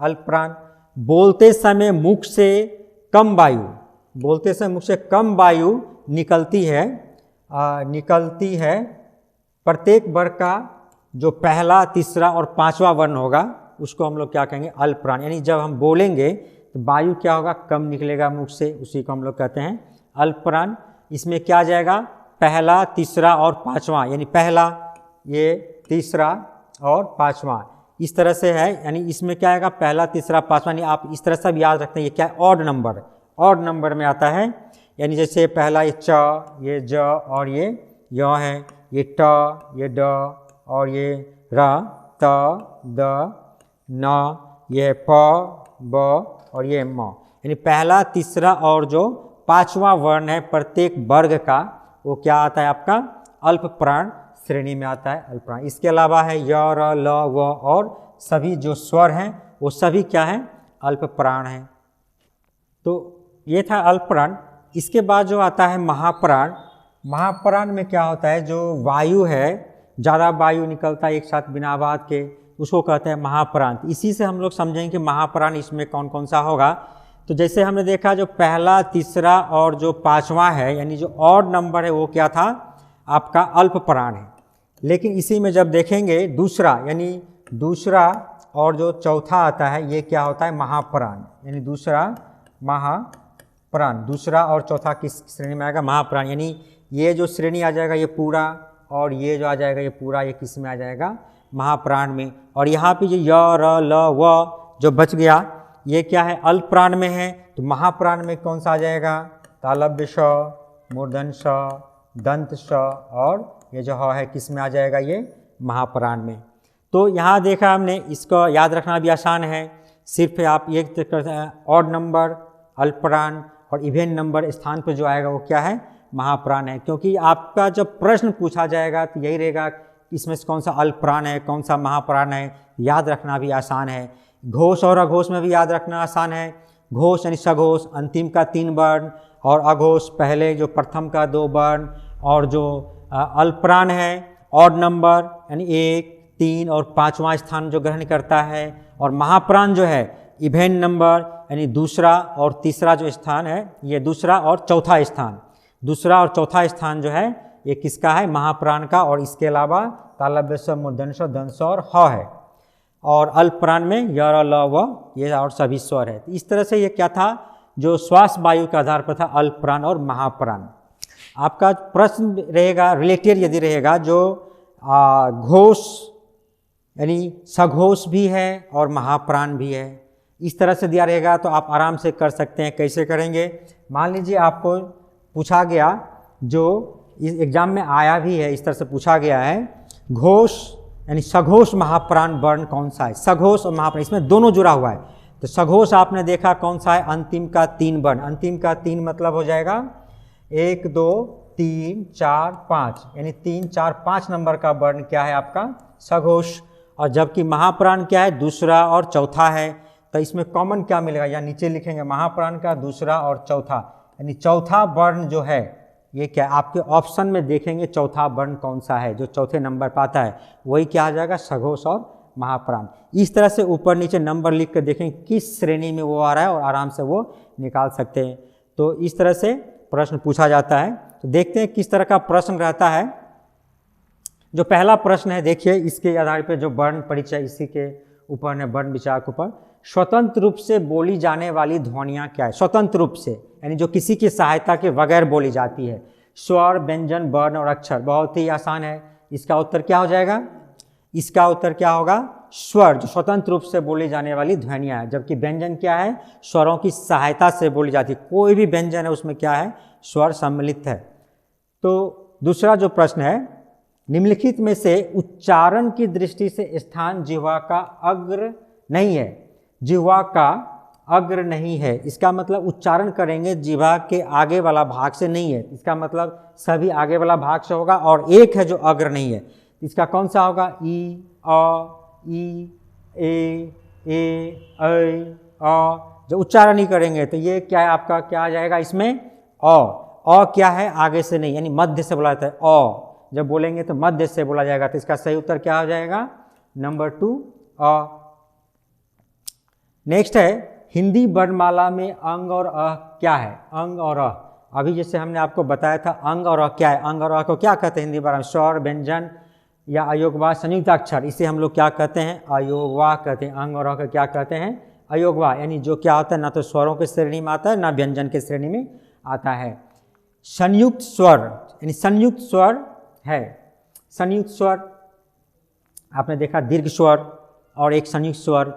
Speaker 1: अल्प प्राण, बोलते समय मुख से कम वायु, बोलते समय मुख से कम वायु निकलती है प्रत्येक वर्ग का जो पहला तीसरा और पांचवा वर्ण होगा उसको हम लोग क्या कहेंगे अल्प प्राण, यानी जब हम बोलेंगे तो वायु क्या होगा कम निकलेगा मुख से, उसी को हम लोग कहते हैं अल्प प्राण। इसमें क्या आ जाएगा पहला तीसरा और पांचवा, यानी पहला ये तीसरा और पांचवा इस तरह से है, यानी इसमें क्या आएगा पहला तीसरा पांचवा, यानी आप इस तरह से भी याद रखते हैं ये क्या है ऑड नंबर, ऑड नंबर में आता है। यानी जैसे पहला ये च, ये ज और ये य है, ये ट, ये ड और ये र, त, द, न, ये प, ब और ये म, यानी पहला तीसरा और जो पांचवा वर्ण है प्रत्येक वर्ग का वो क्या आता है आपका अल्प प्राण श्रेणी में आता है अल्प प्राण। इसके अलावा है य, र, ल, व और सभी जो स्वर हैं वो सभी क्या हैं अल्प प्राण हैं। तो ये था अल्प प्राण। इसके बाद जो आता है महाप्राण, महाप्राण में क्या होता है, जो वायु है, ज़्यादा वायु निकलता है एक साथ बिना आवाज़ के, उसको कहते हैं महाप्राण। इसी से हम लोग समझेंगे कि महाप्राण इसमें कौन कौन सा होगा। तो जैसे हमने देखा जो पहला, तीसरा और जो पांचवा है, यानी जो ऑड नंबर है वो क्या था, आपका अल्प प्राण है। लेकिन इसी में जब देखेंगे दूसरा, यानी दूसरा और जो चौथा आता है ये क्या होता है, महाप्राण, यानी दूसरा महाप्राण। दूसरा और चौथा किस श्रेणी में आएगा, महाप्राण। यानी ये जो श्रेणी आ जाएगा ये पूरा, और ये जो आ जाएगा ये पूरा, ये किस में आ जाएगा, महाप्राण में। और यहाँ पे जो य र ल व जो बच गया ये क्या है, अल्प प्राण में है। तो महाप्राण में कौन सा आ जाएगा, तालव्य श, मूर्धन श, दंत श, और ये जो ह है किस में आ जाएगा, ये महाप्राण में। तो यहाँ देखा हमने, इसको याद रखना भी आसान है। सिर्फ आप ये करते हैं ऑड नंबर अल्प प्राण और इवेन नंबर स्थान पर जो आएगा वो क्या है, महाप्राण है। क्योंकि आपका जब प्रश्न पूछा जाएगा तो यही रहेगा इसमें से कौन सा अल्प प्राण है, कौन सा महाप्राण है, याद रखना भी आसान है। घोष और अघोष में भी याद रखना आसान है। घोष यानी सघोष, अंतिम का 3 वर्ण, और अघोष पहले जो प्रथम का 2 वर्ण, और जो अल्प प्राण है ऑड नंबर यानी 1, 3 और 5वां स्थान जो ग्रहण करता है। और महाप्राण जो है इवेन नंबर यानी दूसरा और तीसरा जो स्थान है, ये दूसरा और चौथा स्थान, दूसरा और चौथा स्थान जो है ये किसका है, महाप्राण का। और इसके अलावा तालव्य स, मूर्धन्य श, दंत स और ह है। और अल्प प्राण में य र ल व ये और सभी स्वर है। इस तरह से ये क्या था, जो श्वास वायु के आधार पर था अल्प प्राण और महाप्राण। आपका प्रश्न रहेगा रिलेटेड यदि रहेगा, जो घोष यानी सघोष भी है और महाप्राण भी है, इस तरह से दिया रहेगा तो आप आराम से कर सकते हैं। कैसे करेंगे, मान लीजिए आपको पूछा गया, जो इस एग्जाम में आया भी है, इस तरह से पूछा गया है, घोष यानी सघोष महाप्राण वर्ण कौन सा है। सघोष और महाप्राण इसमें दोनों जुड़ा हुआ है। तो सघोष आपने देखा कौन सा है, अंतिम का 3 वर्ण। अंतिम का 3 मतलब हो जाएगा 1, 2, 3, 4, 5, यानी 3, 4, 5 नंबर का वर्ण क्या है आपका, सघोष। और जबकि महाप्राण क्या है, दूसरा और चौथा है। तो इसमें कॉमन क्या मिलेगा, या नीचे लिखेंगे महाप्राण का दूसरा और चौथा, यानी चौथा वर्ण जो है ये क्या, आपके ऑप्शन में देखेंगे चौथा वर्ण कौन सा है, जो चौथे नंबर पर आता है वही क्या आ जाएगा, सघोष और महाप्राण। इस तरह से ऊपर नीचे नंबर लिख कर देखें किस श्रेणी में वो आ रहा है और आराम से वो निकाल सकते हैं। तो इस तरह से प्रश्न पूछा जाता है। तो देखते हैं किस तरह का प्रश्न रहता है। जो पहला प्रश्न है देखिए, इसके आधार पर जो वर्ण परिचय इसी के ऊपर है, वर्ण विचार के ऊपर। स्वतंत्र रूप से बोली जाने वाली ध्वनियाँ क्या है, स्वतंत्र रूप से यानी जो किसी की सहायता के बगैर बोली जाती है। स्वर, व्यंजन, वर्ण और अक्षर, बहुत ही आसान है। इसका उत्तर क्या हो जाएगा, इसका उत्तर क्या होगा, स्वर, जो स्वतंत्र रूप से बोली जाने वाली ध्वनियाँ है। जबकि व्यंजन क्या है, स्वरों की सहायता से बोली जाती है। कोई भी व्यंजन है उसमें क्या है, स्वर सम्मिलित है। तो दूसरा जो प्रश्न है, निम्नलिखित में से उच्चारण की दृष्टि से स्थान जिह्वा का अग्र नहीं है। जिह्वा का अग्र नहीं है, इसका मतलब उच्चारण करेंगे जिह्वा के आगे वाला भाग से नहीं है। इसका मतलब सभी आगे वाला भाग से होगा, और एक है जो अग्र नहीं है। इसका कौन सा होगा, ई, अ, ई, ए, अ। जब उच्चारण नहीं करेंगे तो ये क्या है आपका, क्या आ जाएगा इसमें, अ क्या है, आगे से नहीं, यानी मध्य से बोला जाता है। अ जब बोलेंगे तो मध्य से बोला जाएगा। तो इसका सही उत्तर क्या हो जाएगा, नंबर 2 अ। नेक्स्ट है, हिंदी वर्णमाला में अंग और अ क्या है, अंग और अ। अभी जैसे हमने आपको बताया था अंग और अ क्या है। अंग और अ को क्या कहते हैं हिंदी वर्णमाला में, स्वर, व्यंजन या अयोगवा संयुक्त अक्षर, इसे हम लोग क्या कहते हैं, अयोगवा कहते हैं। अंग और अ को क्या कहते हैं, अयोगवा, यानी जो क्या होता है, ना तो स्वरों की श्रेणी में आता है ना व्यंजन की श्रेणी में आता है। संयुक्त स्वर, यानी संयुक्त स्वर है। संयुक्त स्वर आपने देखा दीर्घ स्वर और एक संयुक्त स्वर।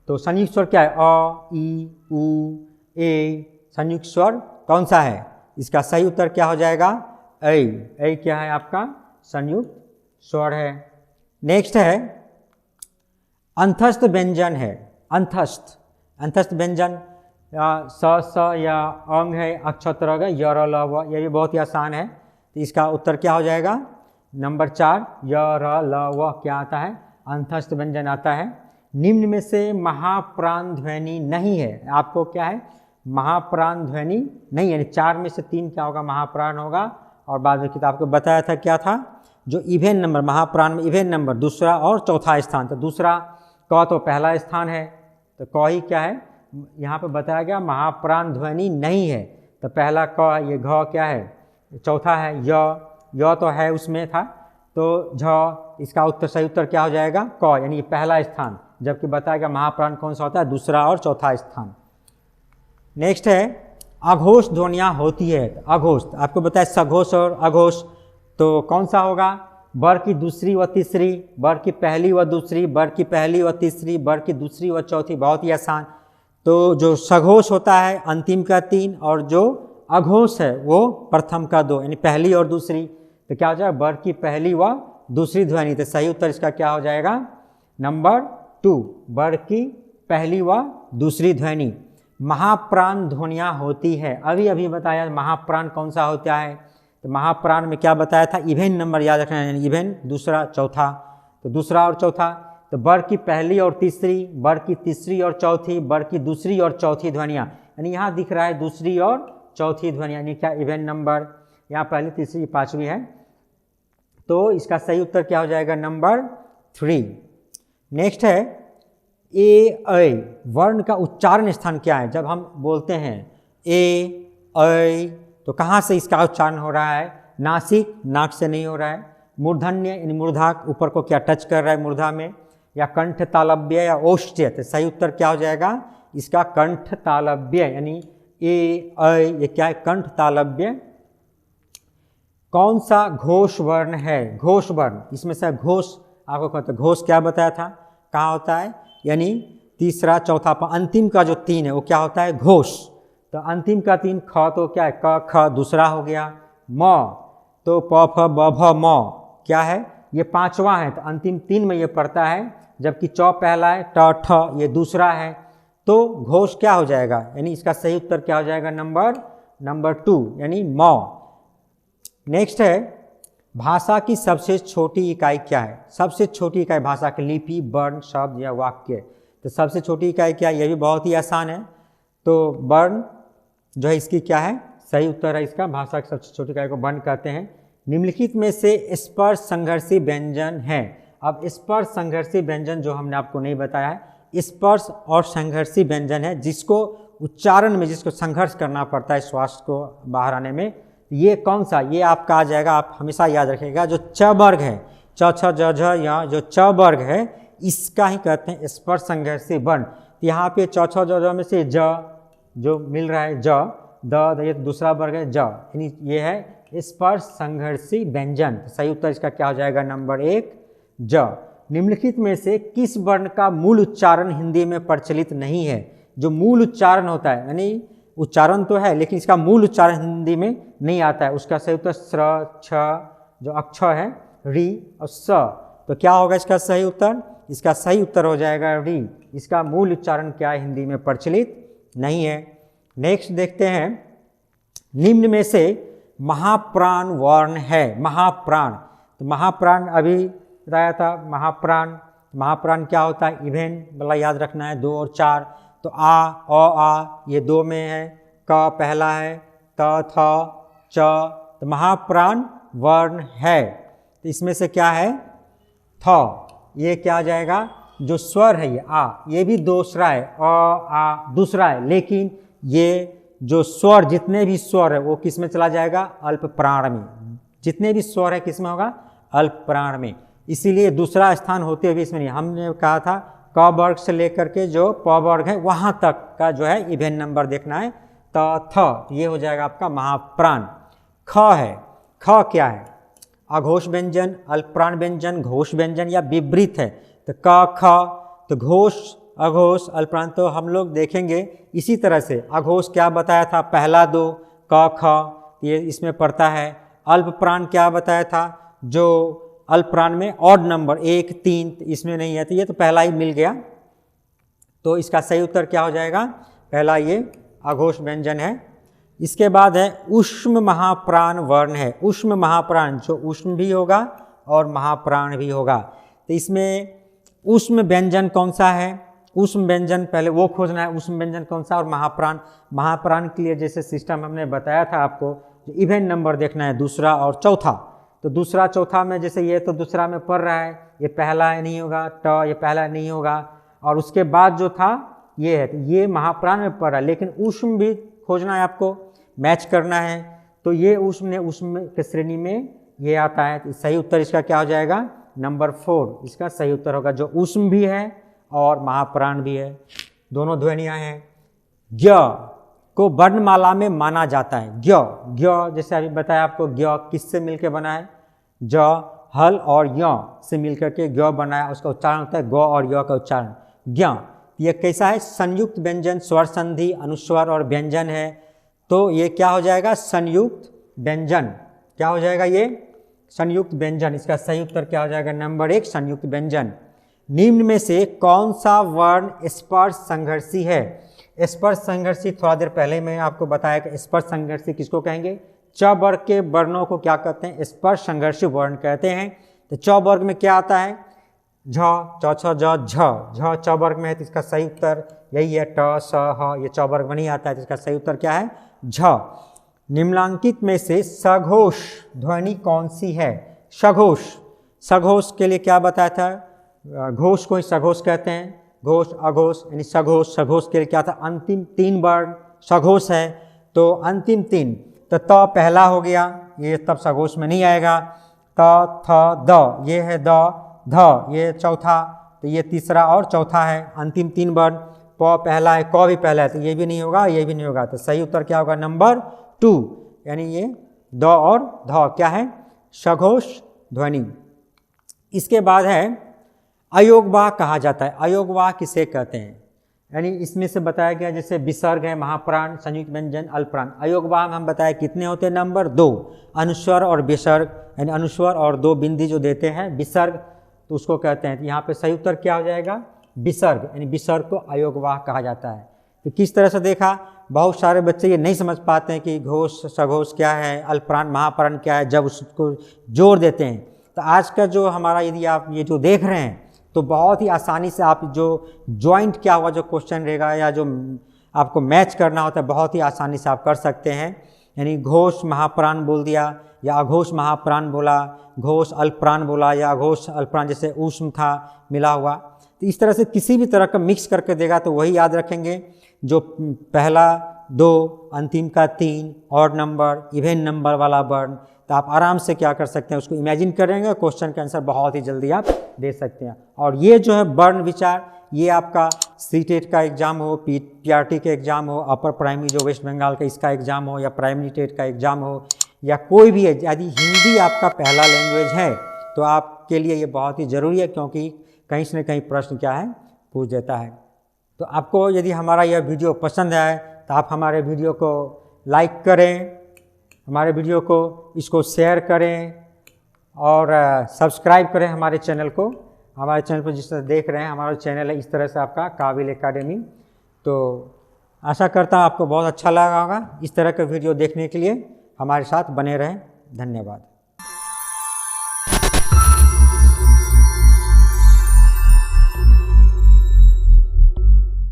Speaker 1: तो संयुक्त स्वर क्या है, अ, ई, उ, ए। संयुक्त स्वर कौन सा है, इसका सही उत्तर क्या हो जाएगा, ऐ क्या है आपका संयुक्त स्वर है। नेक्स्ट है, अंतस्थ व्यंजन है। अंतस्थ व्यंजन स या अंग है, अक्षर है य र ल व, ये भी बहुत ही आसान है। तो इसका उत्तर क्या हो जाएगा, नंबर 4 य र ल व क्या आता है, अंतस्थ व्यंजन आता है। निम्न में से महाप्राण ध्वनि नहीं है। आपको क्या है, महाप्राण ध्वनि नहीं है, यानी 4 में से 3 क्या होगा, महाप्राण होगा, और बाद में किताब को बताया था क्या था, जो इवेन नंबर महाप्राण में इवेन नंबर दूसरा और चौथा स्थान। तो दूसरा क तो पहला स्थान है, तो क ही क्या है, यहाँ पे बताया गया महाप्राण ध्वनि नहीं है, तो पहला क, ये घ क्या है, चौथा है य तो है उसमें था, तो झ, इसका उत्तर सही उत्तर क्या हो जाएगा, क, यानी पहला स्थान। जबकि बताया गया महाप्राण कौन सा होता है, दूसरा और चौथा स्थान। नेक्स्ट है अघोष ध्वनियाँ होती है। अघोष आपको बताया सघोष और अघोष, तो कौन सा होगा, बर की दूसरी व तीसरी, बर की पहली व दूसरी, बर की पहली व तीसरी, बर की दूसरी व चौथी, बहुत ही आसान। तो जो सघोष होता है अंतिम का 3 और जो अघोष है वो प्रथम का 2, यानी पहली और दूसरी। तो क्या हो जाएगा, बर की पहली व दूसरी ध्वनि। तो सही उत्तर इसका क्या हो जाएगा, नंबर 2, बर की पहली व दूसरी ध्वनि। महाप्राण ध्वनियाँ होती है, अभी अभी बताया महाप्राण कौन सा होता है, तो महाप्राण में क्या बताया था, इवेन नंबर याद रखना है, यानी इवेन दूसरा चौथा, तो दूसरा और चौथा। तो बर की पहली और तीसरी, बर की तीसरी और चौथी, बर की दूसरी और चौथी ध्वनियाँ, यानी यहाँ दिख रहा है दूसरी और चौथी ध्वनियाँ, यानी क्या इवेन नंबर, यहाँ पहली तीसरी पाँचवीं है। तो इसका सही उत्तर क्या हो जाएगा, नंबर 3। नेक्स्ट है ऐ वर्ण का उच्चारण स्थान क्या है। जब हम बोलते हैं ऐ तो कहाँ से इसका उच्चारण हो रहा है, नासिक, नाक से नहीं हो रहा है, मूर्धन्य यानी मूर्धा ऊपर को क्या टच कर रहा है मूर्धा में, या कंठ तालव्य या ओष्ठ्य। तो सही उत्तर क्या हो जाएगा इसका, कंठ तालव्य, यानी ऐ ये क्या है, कंठ तालव्य। कौन सा घोष वर्ण है, घोष वर्ण, इसमें से घोष आपको कहते हैं, घोष क्या बताया था कहाँ होता है, यानी तीसरा चौथा अंतिम का जो 3 है वो क्या होता है, घोष। तो अंतिम का 3 ख तो क्या है, क ख दूसरा हो गया, म तो प फ ब भ म क्या है, ये पांचवा है, तो अंतिम 3 में ये पड़ता है, जबकि चौ पहला है, ट ठ ये दूसरा है। तो घोष क्या हो जाएगा, यानी इसका सही उत्तर क्या हो जाएगा, नंबर 2 यानी म। नेक्स्ट है भाषा की सबसे छोटी इकाई क्या है। सबसे छोटी इकाई भाषा की लिपि, वर्ण, शब्द या वाक्य। तो सबसे छोटी इकाई क्या है, यह भी बहुत ही आसान है। तो वर्ण जो है इसकी क्या है, सही उत्तर है इसका, भाषा की सबसे छोटी इकाई को वर्ण कहते हैं। निम्नलिखित में से स्पर्श संघर्षी व्यंजन है। अब स्पर्श संघर्षी व्यंजन जो हमने आपको नहीं बताया है, स्पर्श और संघर्षी व्यंजन है जिसको उच्चारण में जिसको संघर्ष करना पड़ता है श्वास को बाहर आने में। ये कौन सा, ये आपका आ जाएगा, आप हमेशा याद रखिएगा, जो च वर्ग है, च छ ज झ या जो च वर्ग है इसका ही कहते हैं स्पर्श संघर्षी वर्ण। यहाँ पे च छ ज झ में से ज जो मिल रहा है, ज द ये दूसरा वर्ग है ज, यानी ये है स्पर्श संघर्षी व्यंजन। सही उत्तर इसका क्या हो जाएगा, नंबर 1 ज। निम्नलिखित में से किस वर्ण का मूल उच्चारण हिंदी में प्रचलित नहीं है। जो मूल उच्चारण होता है, यानी उच्चारण तो है लेकिन इसका मूल उच्चारण हिंदी में नहीं आता है, उसका सही उत्तर स्र, छ जो अक्षर है, री और स। तो क्या होगा इसका सही उत्तर, इसका सही उत्तर हो जाएगा री। इसका मूल उच्चारण क्या है, हिंदी में प्रचलित नहीं है। नेक्स्ट देखते हैं, निम्न में से महाप्राण वर्ण है। महाप्राण, तो महाप्राण अभी बताया था, महाप्राण क्या होता है, इवेन वाला याद रखना है, 2 और 4। तो आ, आ ये 2 में है, क पहला है, त थ च, तो महाप्राण वर्ण है। तो इसमें से क्या है, थ, ये क्या आ जाएगा, जो स्वर है ये आ, ये भी दूसरा है, आ दूसरा है, लेकिन ये जो स्वर जितने भी स्वर है वो किस में चला जाएगा, अल्प प्राण में। जितने भी स्वर है किस में होगा, अल्प प्राण में, इसीलिए दूसरा स्थान होते हुए इसमें नहीं। हमने कहा था क वर्ग से लेकर के जो प वर्ग है वहाँ तक का जो है इवेन नंबर देखना है, त थ, ये हो जाएगा आपका महाप्राण। ख है, ख क्या है, अघोष व्यंजन, अल्पप्राण व्यंजन, घोष व्यंजन या विपरीत है। तो क ख, तो घोष अघोष अल्पप्राण, तो हम लोग देखेंगे इसी तरह से। अघोष क्या बताया था, पहला 2 क ख, ये इसमें पड़ता है। अल्पप्राण क्या बताया था, जो अल्पप्राण में ऑड नंबर 1 3, इसमें नहीं है, तो ये तो पहला ही मिल गया। तो इसका सही उत्तर क्या हो जाएगा, पहला ये अघोष व्यंजन है। इसके बाद है ऊष्म महाप्राण वर्ण है। ऊष्म महाप्राण, जो ऊष्म भी होगा और महाप्राण भी होगा। तो इसमें ऊष्म व्यंजन कौन सा है, ऊष्म व्यंजन पहले वो खोजना है, ऊष्म व्यंजन कौन सा, और महाप्राण। महाप्राण के लिए जैसे सिस्टम हमने बताया था आपको, इवन नंबर देखना है, दूसरा और चौथा। तो दूसरा चौथा में जैसे ये तो दूसरा में पढ़ रहा है, ये पहला नहीं होगा, ट ये पहला नहीं होगा, और उसके बाद जो था ये है, तो ये महाप्राण में पढ़ रहा है, लेकिन ऊष्म भी खोजना है आपको, मैच करना है। तो ये ऊष्म के श्रेणी में ये आता है। तो सही उत्तर इसका क्या हो जाएगा? नंबर 4 इसका सही उत्तर होगा, जो ऊष्म भी है और महाप्राण भी है, दोनों ध्वनियाँ हैं। ज्ञ को वर्णमाला में माना जाता है। ज्ञ ज्ञ जैसे अभी बताया आपको, ज्ञ किससे मिलकर बना है? ज, हल और य से मिलकर के ज्ञ बना है। उसका उच्चारण होता है ग और य का उच्चारण, ज्ञ। ये कैसा है? संयुक्त व्यंजन, स्वर संधि, अनुस्वर और व्यंजन है। तो ये क्या हो जाएगा? संयुक्त व्यंजन। क्या हो जाएगा ये? संयुक्त व्यंजन। इसका सही उत्तर क्या हो जाएगा? नंबर 1 संयुक्त व्यंजन। निम्न में से कौन सा वर्ण स्पर्श संघर्षी है? स्पर्श संघर्षी थोड़ा देर पहले मैं आपको बताया कि स्पर्श संघर्षी किसको कहेंगे? च वर्ग के वर्णों को क्या कहते हैं? स्पर्श संघर्षी वर्ण कहते हैं। तो च वर्ग में क्या आता है? झ, च, छ, ज, झ। च वर्ग में है, तो इसका सही उत्तर यही है, ट, स, ह। ये च वर्ग में नहीं आता है, तो इसका सही उत्तर क्या है? झ। निम्नलिखित में से सघोष ध्वनि कौन सी है? सघोष। सघोष के लिए क्या बताया था? घोष को ही सघोष कहते हैं, घोष, अघोष, यानी सघोष। सघोष के लिए क्या था? अंतिम 3 वर्ण सघोष है, तो अंतिम 3। तो त पहला हो गया, ये तब सघोष में नहीं आएगा। त, थ, द ये है, द, ध ये चौथा, तो ये तीसरा और चौथा है, अंतिम 3 वर्ण। प पहला है, क भी पहला है, तो ये भी नहीं होगा, ये भी नहीं होगा। तो सही उत्तर क्या होगा? नंबर 2, यानी ये द और ध क्या है? सघोष ध्वनि। इसके बाद है अयोगवाह कहा जाता है। अयोगवाह किसे कहते हैं? यानी इसमें से बताया गया, जैसे विसर्ग है, महाप्राण, संयुक्त व्यंजन, अल्पप्राण। अयोगवाह में हम बताया कितने होते हैं? नंबर 2। अनुस्वर और विसर्ग, यानी अनुस्वर और 2 बिंदी जो देते हैं विसर्ग, तो उसको कहते हैं। तो यहाँ पे सही उत्तर क्या हो जाएगा? विसर्ग, यानी विसर्ग को अयोगवाह कहा जाता है। तो किस तरह से देखा, बहुत सारे बच्चे ये नहीं समझ पाते हैं कि घोष सघोष क्या है, अल्पप्राण महाप्राण क्या है, जब उसको जोड़ देते हैं। तो आज का जो हमारा, यदि आप ये जो देख रहे हैं, तो बहुत ही आसानी से आप जो जॉइंट क्या हुआ जो क्वेश्चन रहेगा या जो आपको मैच करना होता है, बहुत ही आसानी से आप कर सकते हैं। यानी घोष महाप्राण बोल दिया या अघोष महाप्राण बोला, घोष अल्पप्राण बोला या अघोष अल्पप्राण, जैसे ऊष्म था मिला हुआ। तो इस तरह से किसी भी तरह का मिक्स करके देगा तो वही याद रखेंगे, जो पहला 2, अंतिम का 3, ऑड नंबर, इवन नंबर वाला वर्ण। तो आप आराम से क्या कर सकते हैं, उसको इमेजिन करेंगे, क्वेश्चन का आंसर बहुत ही जल्दी आप दे सकते हैं। और ये जो है वर्ण विचार, ये आपका सीटेट का एग्जाम हो, पीआरटी का एग्जाम हो, अपर प्राइमरी जो वेस्ट बंगाल का इसका एग्जाम हो, या प्राइमरी टेट का एग्जाम हो, या कोई भी है, यदि हिंदी आपका पहला लैंग्वेज है तो आपके लिए ये बहुत ही ज़रूरी है, क्योंकि कहीं से न कहीं प्रश्न क्या है पूछ देता है। तो आपको यदि हमारा यह वीडियो पसंद आए तो आप हमारे वीडियो को लाइक करें, हमारे वीडियो को इसको शेयर करें और सब्सक्राइब करें हमारे चैनल को। हमारे चैनल पर जिस तरह देख रहे हैं, हमारा चैनल है इस तरह से आपका काबिल एकेडमी। तो आशा करता हूँ आपको बहुत अच्छा लगा होगा। इस तरह का वीडियो देखने के लिए हमारे साथ बने रहें। धन्यवाद।